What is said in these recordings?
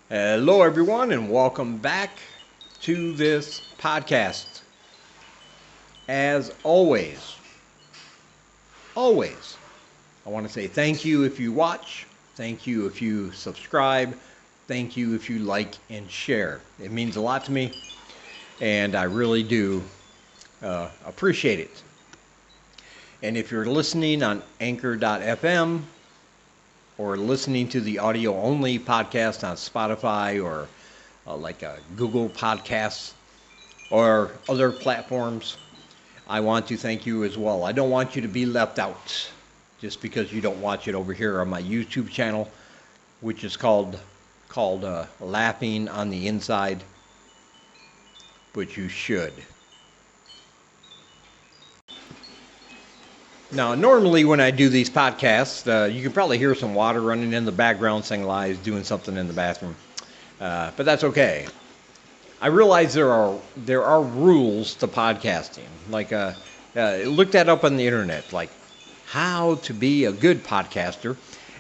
Hello, everyone, and welcome back to this podcast. As always, I want to say thank you if you watch, thank you if you subscribe, thank you if you like and share. It means a lot to me, and I really do appreciate it. And if you're listening on Anchor.fm or listening to the audio only podcast on Spotify or like Google Podcasts or other platforms, I want to thank you as well. I don't want you to be left out just because you don't watch it over here on my YouTube channel, which is called Laughing on the Inside, but you should. Now, normally when I do these podcasts, you can probably hear some water running in the background, saying Lies doing something in the bathroom, but that's okay. I realize there are rules to podcasting. Like, look that up on the internet, like how to be a good podcaster,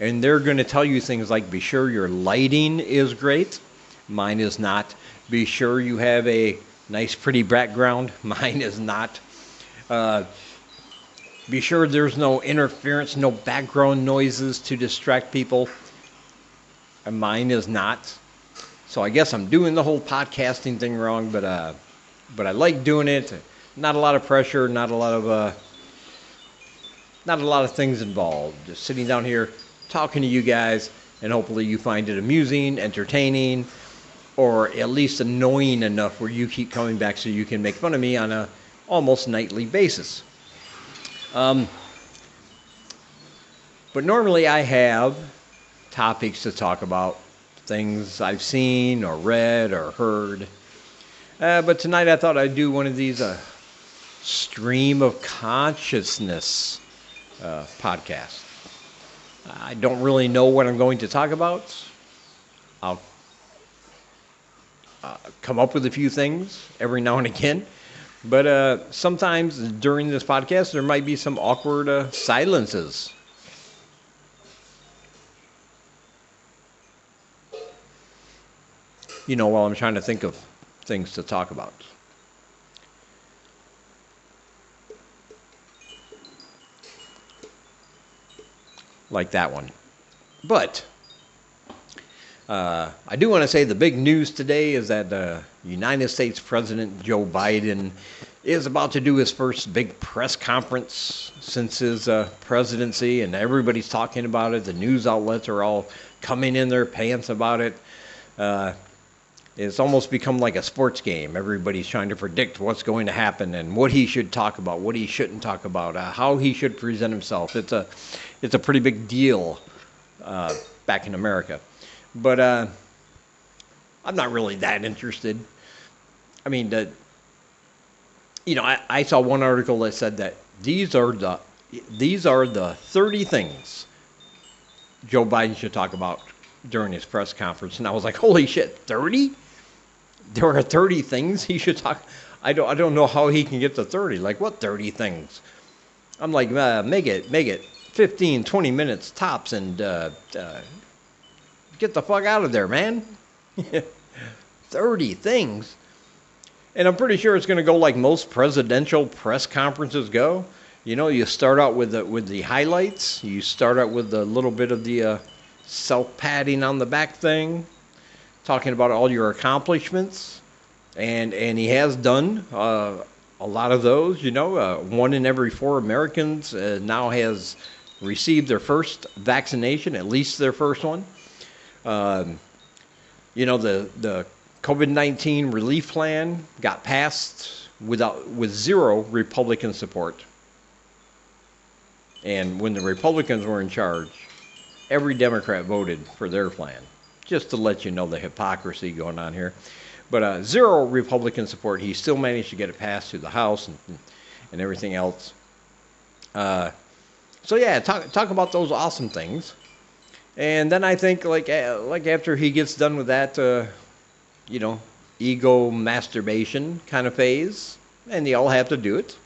and they're going to tell you things like be sure your lighting is great. Mine is not. Be sure you have a nice, pretty background. Mine is not. Be sure there's no interference, no background noises to distract people. And mine is not. So I guess I'm doing the whole podcasting thing wrong, but I like doing it. Not a lot of pressure, not a lot of things involved. Just sitting down here talking to you guys, and hopefully you find it amusing, entertaining, or at least annoying enough where you keep coming back so you can make fun of me on a almost nightly basis. But normally I have topics to talk about, things I've seen or read or heard. But tonight I thought I'd do one of these stream of consciousness podcasts. I don't really know what I'm going to talk about. I'll come up with a few things every now and again. But sometimes during this podcast, there might be some awkward silences. While I'm trying to think of things to talk about. Like that one. But I do want to say the big news today is that United States President Joe Biden is about to do his first big press conference since his presidency, and everybody's talking about it. The news outlets are all coming in their pants about it. It's almost become like a sports game. Everybody's trying to predict what's going to happen and what he should talk about, what he shouldn't talk about, how he should present himself. It's a pretty big deal back in America. But I'm not really that interested. I mean, I saw one article that said that these are the 30 things Joe Biden should talk about during his press conference, and I was like, holy shit, 30? There are 30 things he should talk. I don't know how he can get to 30. Like, what 30 things? I'm like, make it 15, 20 minutes tops, and get the fuck out of there, man. 30 things. And I'm pretty sure it's going to go like most presidential press conferences go. You start out with the highlights. You start out with a little bit of the self-patting on the back thing, talking about all your accomplishments. And he has done a lot of those. 1 in every 4 Americans now has received their first vaccination, at least their first one. The COVID-19 relief plan got passed with zero Republican support. And when the Republicans were in charge, every Democrat voted for their plan. Just to let you know the hypocrisy going on here. But zero Republican support. He still managed to get it passed through the House and everything else. So yeah, talk about those awesome things. And then I think like after he gets done with that, ego masturbation kind of phase, and they all have to do it.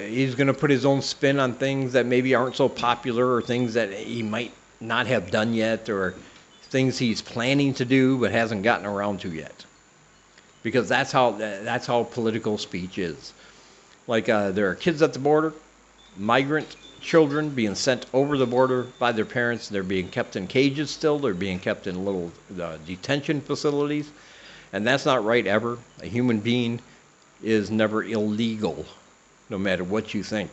He's going to put his own spin on things that maybe aren't so popular, or things that he might not have done yet, or things he's planning to do but hasn't gotten around to yet. Because that's how political speech is. Like there are kids at the border, migrant children being sent over the border by their parents. They're being kept in cages still. They're being kept in little detention facilities. And that's not right ever. A human being is never illegal, no matter what you think.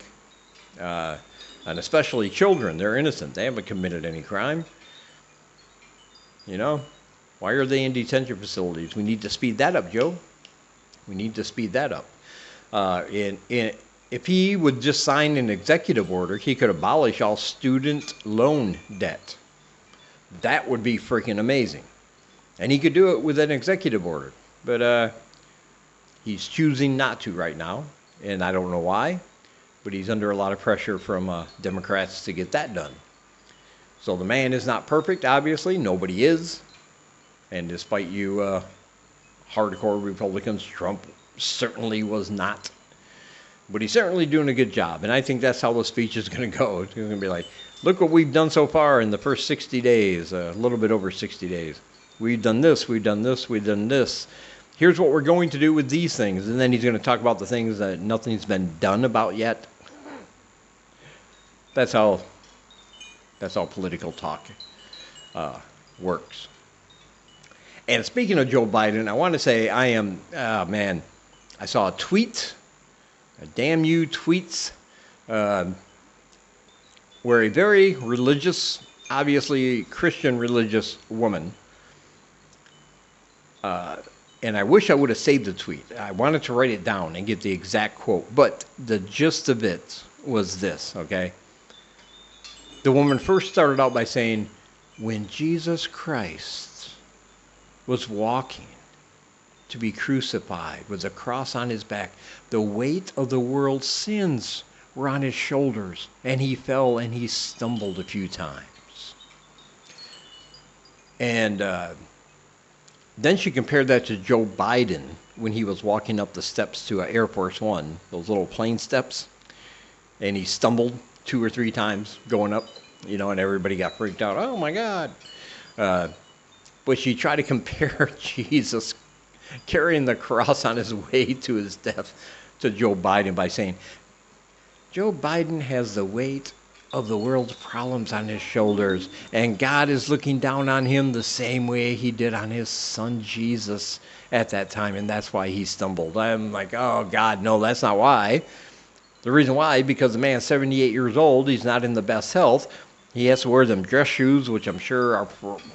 And especially children, they're innocent. They haven't committed any crime. You know, why are they in detention facilities? We need to speed that up, Joe. We need to speed that up. If he would just sign an executive order, he could abolish all student loan debt. That would be freaking amazing. And he could do it with an executive order. But he's choosing not to right now. And I don't know why. But he's under a lot of pressure from Democrats to get that done. So the man is not perfect, obviously. Nobody is. And despite you hardcore Republicans, Trump certainly was not. But he's certainly doing a good job. And I think that's how the speech is going to go. It's going to be like, look what we've done so far in the first 60 days, a little bit over 60 days. We've done this, we've done this, we've done this. Here's what we're going to do with these things. And then he's going to talk about the things that nothing's been done about yet. That's how political talk works. And speaking of Joe Biden, I want to say I saw a tweet, a damn you tweets, where a very religious, obviously Christian religious woman, and I wish I would have saved the tweet. I wanted to write it down and get the exact quote, but the gist of it was this, okay? The woman first started out by saying, when Jesus Christ was walking to be crucified with a cross on his back, the weight of the world's sins were on his shoulders, and he fell and he stumbled a few times. And then she compared that to Joe Biden when he was walking up the steps to Air Force One, those little plane steps, and he stumbled 2 or 3 times going up, you know, and everybody got freaked out. Oh my God. But she tried to compare Jesus carrying the cross on his way to his death to Joe Biden by saying, Joe Biden has the weight of the world's problems on his shoulders, and God is looking down on him the same way he did on his son Jesus at that time, and that's why he stumbled. I'm like, oh God, no, that's not why. The reason why, because the man's 78 years old, he's not in the best health. He has to wear them dress shoes, which I'm sure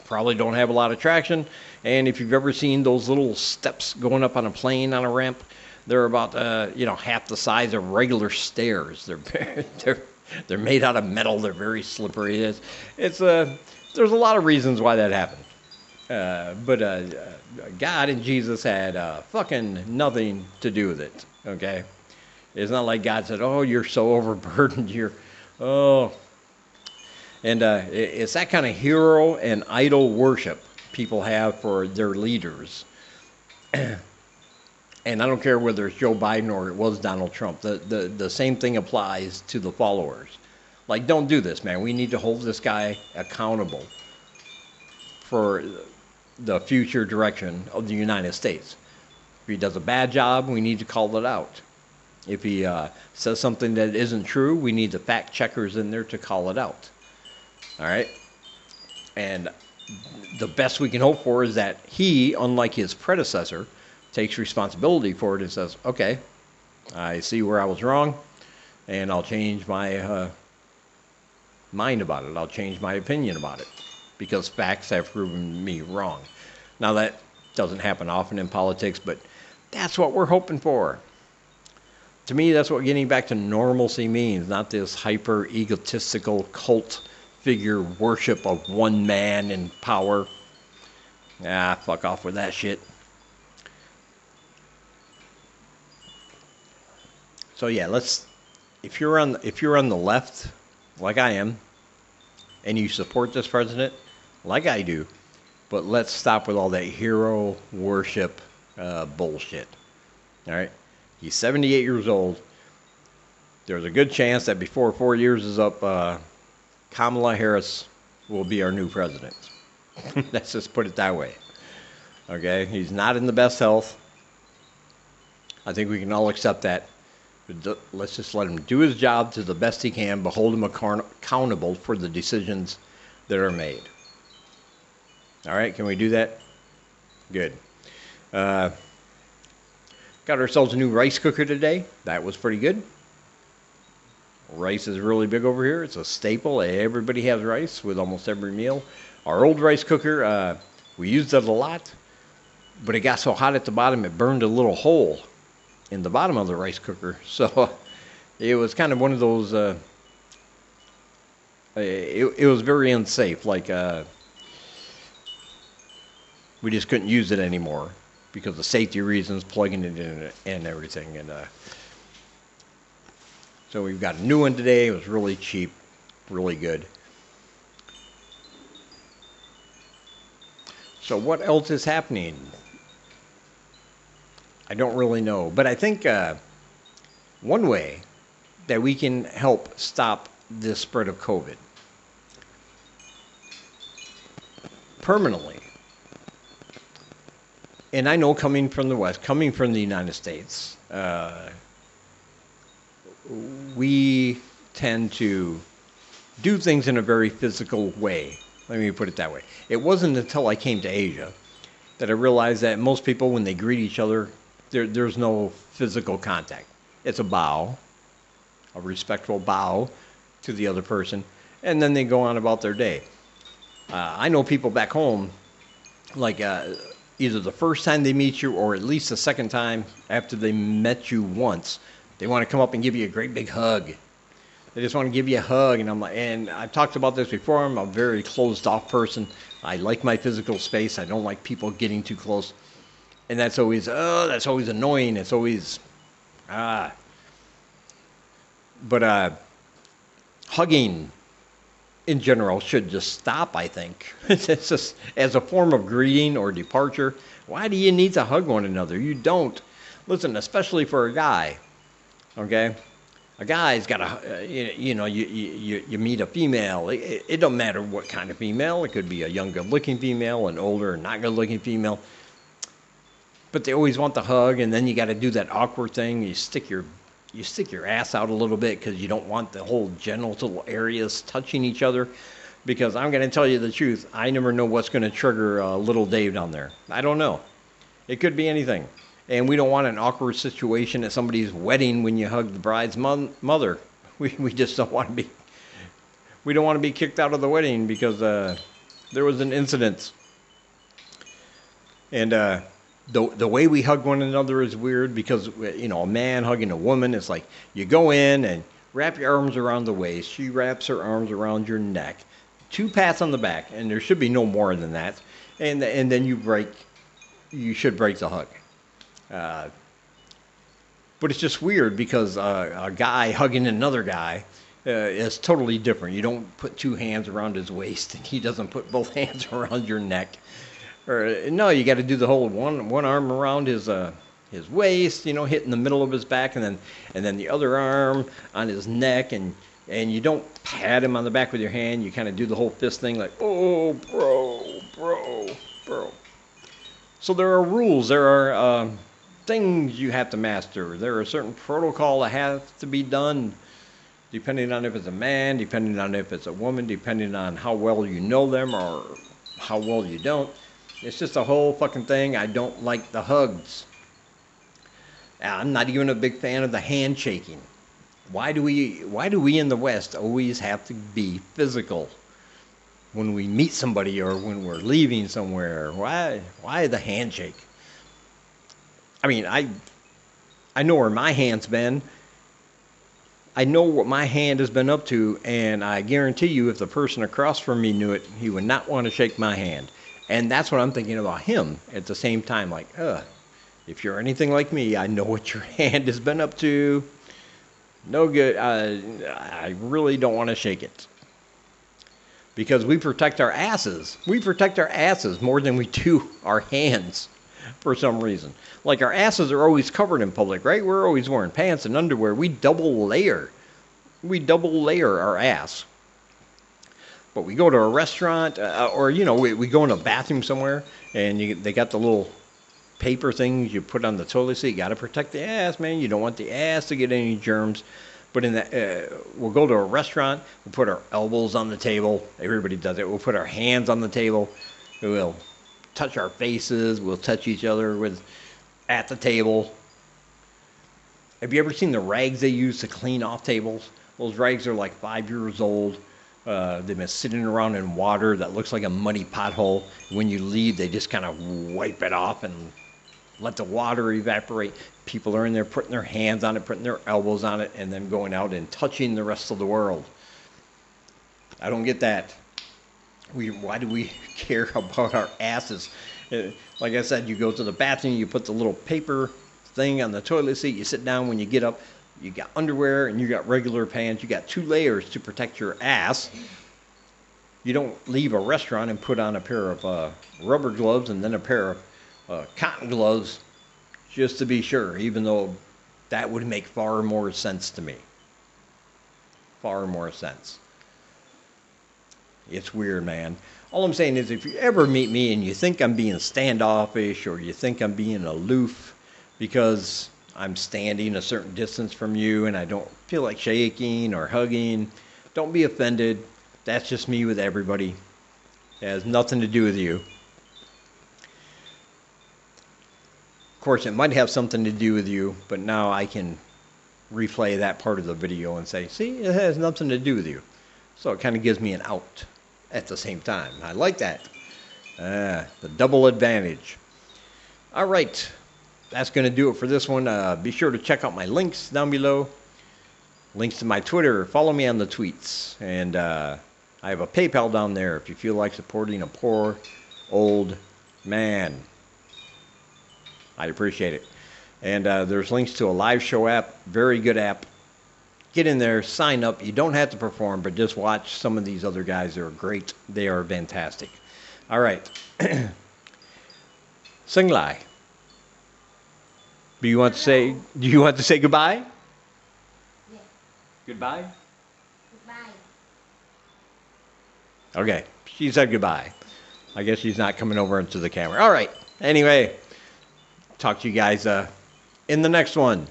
probably don't have a lot of traction. And if you've ever seen those little steps going up on a plane on a ramp, they're about half the size of regular stairs. They're made out of metal. They're very slippery. There's a lot of reasons why that happened. But God and Jesus had fucking nothing to do with it. Okay, it's not like God said, "Oh, you're so overburdened. And it's that kind of hero and idol worship people have for their leaders. And I don't care whether it's Joe Biden or it was Donald Trump. The same thing applies to the followers. Like, don't do this, man. We need to hold this guy accountable for the future direction of the United States. If he does a bad job, we need to call it out. If he says something that isn't true, we need the fact checkers in there to call it out. All right? And the best we can hope for is that he, unlike his predecessor, takes responsibility for it and says, okay, I see where I was wrong, and I'll change my mind about it. I'll change my opinion about it, because facts have proven me wrong. Now, that doesn't happen often in politics, but that's what we're hoping for. To me, that's what getting back to normalcy means, not this hyper egotistical cult figure worship of one man in power. Fuck off with that shit. So yeah, if you're on the left, like I am, and you support this president, like I do, but let's stop with all that hero worship bullshit. All right, he's 78 years old. There's a good chance that before 4 years is up, Kamala Harris will be our new president. Let's just put it that way. Okay, he's not in the best health. I think we can all accept that. Let's just let him do his job to the best he can, but hold him accountable for the decisions that are made. All right, can we do that? Good. Got ourselves a new rice cooker today. That was pretty good. Rice is really big over here. It's a staple. Everybody has rice with almost every meal. Our old rice cooker, we used it a lot, but it got so hot at the bottom it burned a little hole in the bottom of the rice cooker. So it was kind of one of those, it was very unsafe. Like, we just couldn't use it anymore because of safety reasons, plugging it in and everything. And so we've got a new one today. It was really cheap, really good. So what else is happening? I don't really know. But I think one way that we can help stop this spread of COVID permanently, and I know coming from the West, coming from the United States, we tend to do things in a very physical way. Let me put it that way. It wasn't until I came to Asia that I realized that most people, when they greet each other, there's no physical contact. It's a bow, a respectful bow to the other person, and then they go on about their day. I know people back home, like either the first time they meet you or at least the second time after they met you once, they want to come up and give you a great big hug. They just want to give you a hug, and I'm like, and I've talked about this before. I'm a very closed-off person. I like my physical space. I don't like people getting too close, and that's always annoying. It's always but hugging in general should just stop, I think. It's just as a form of greeting or departure. Why do you need to hug one another? You don't. Listen, especially for a guy. Okay. A guy's got a, you meet a female. It don't matter what kind of female. It could be a young, good-looking female, an older, not good-looking female. But they always want the hug, and then you got to do that awkward thing. You stick your ass out a little bit because you don't want the whole genital areas touching each other. Because I'm going to tell you the truth, I never know what's going to trigger little Dave down there. I don't know. It could be anything. And we don't want an awkward situation at somebody's wedding when you hug the bride's mother. We just don't want to be. We don't want to be kicked out of the wedding because there was an incident. And the way we hug one another is weird because a man hugging a woman, it's like you go in and wrap your arms around the waist. She wraps her arms around your neck. 2 pats on the back, and there should be no more than that. And then you should break the hug. But it's just weird because a guy hugging another guy is totally different. You don't put 2 hands around his waist, and he doesn't put both hands around your neck. No, you got to do the whole one arm around his waist, hitting the middle of his back, and then the other arm on his neck, and you don't pat him on the back with your hand. You kind of do the whole fist thing, like, oh, bro. So there are rules. There are things you have to master. There are certain protocol that has to be done, depending on if it's a man, depending on if it's a woman, depending on how well you know them or how well you don't. It's just a whole fucking thing. I don't like the hugs. I'm not even a big fan of the handshaking. Why do we in the West always have to be physical when we meet somebody or when we're leaving somewhere? Why the handshake? I mean, I know where my hand's been. I know what my hand has been up to, and I guarantee you if the person across from me knew it, he would not want to shake my hand. And that's what I'm thinking about him at the same time. Like, if you're anything like me, I know what your hand has been up to. No good. I really don't want to shake it. Because we protect our asses. We protect our asses more than we do our hands for some reason. Like our asses are always covered in public, right? We're always wearing pants and underwear. We double layer. We double layer our ass. But we go to a restaurant, or we go in a bathroom somewhere, and they got the little paper things you put on the toilet seat. You got to protect the ass, man. You don't want the ass to get any germs. But we'll go to a restaurant. We'll put our elbows on the table. Everybody does it. We'll put our hands on the table. We'll touch our faces. We'll touch each other at the table. Have you ever seen the rags they use to clean off tables? Those rags are like 5 years old. They've been sitting around in water that looks like a muddy pothole. When you leave, they just kind of wipe it off and let the water evaporate. People are in there putting their hands on it, putting their elbows on it, and then going out and touching the rest of the world. I don't get that. Why do we care about our asses? Like I said, you go to the bathroom, you put the little paper thing on the toilet seat, you sit down. When you get up, you got underwear and you got regular pants. You got 2 layers to protect your ass. You don't leave a restaurant and put on a pair of rubber gloves and then a pair of cotton gloves just to be sure, even though that would make far more sense to me. Far more sense. It's weird, man. All I'm saying is, if you ever meet me and you think I'm being standoffish or you think I'm being aloof because I'm standing a certain distance from you and I don't feel like shaking or hugging, don't be offended. That's just me with everybody. It has nothing to do with you. Of course, it might have something to do with you, but now I can replay that part of the video and say, see, it has nothing to do with you. So it kind of gives me an out at the same time. I like that. The double advantage. All right. That's going to do it for this one. Be sure to check out my links down below. Links to my Twitter. Follow me on the tweets. And I have a PayPal down there if you feel like supporting a poor old man. I appreciate it. And there's links to a live show app. Very good app. Get in there. Sign up. You don't have to perform, but just watch some of these other guys. They're great. They are fantastic. All right. Sing Lai. Do you want to say goodbye? Yeah. Goodbye? Goodbye. Okay. She said goodbye. I guess she's not coming over into the camera. All right. Anyway, talk to you guys in the next one.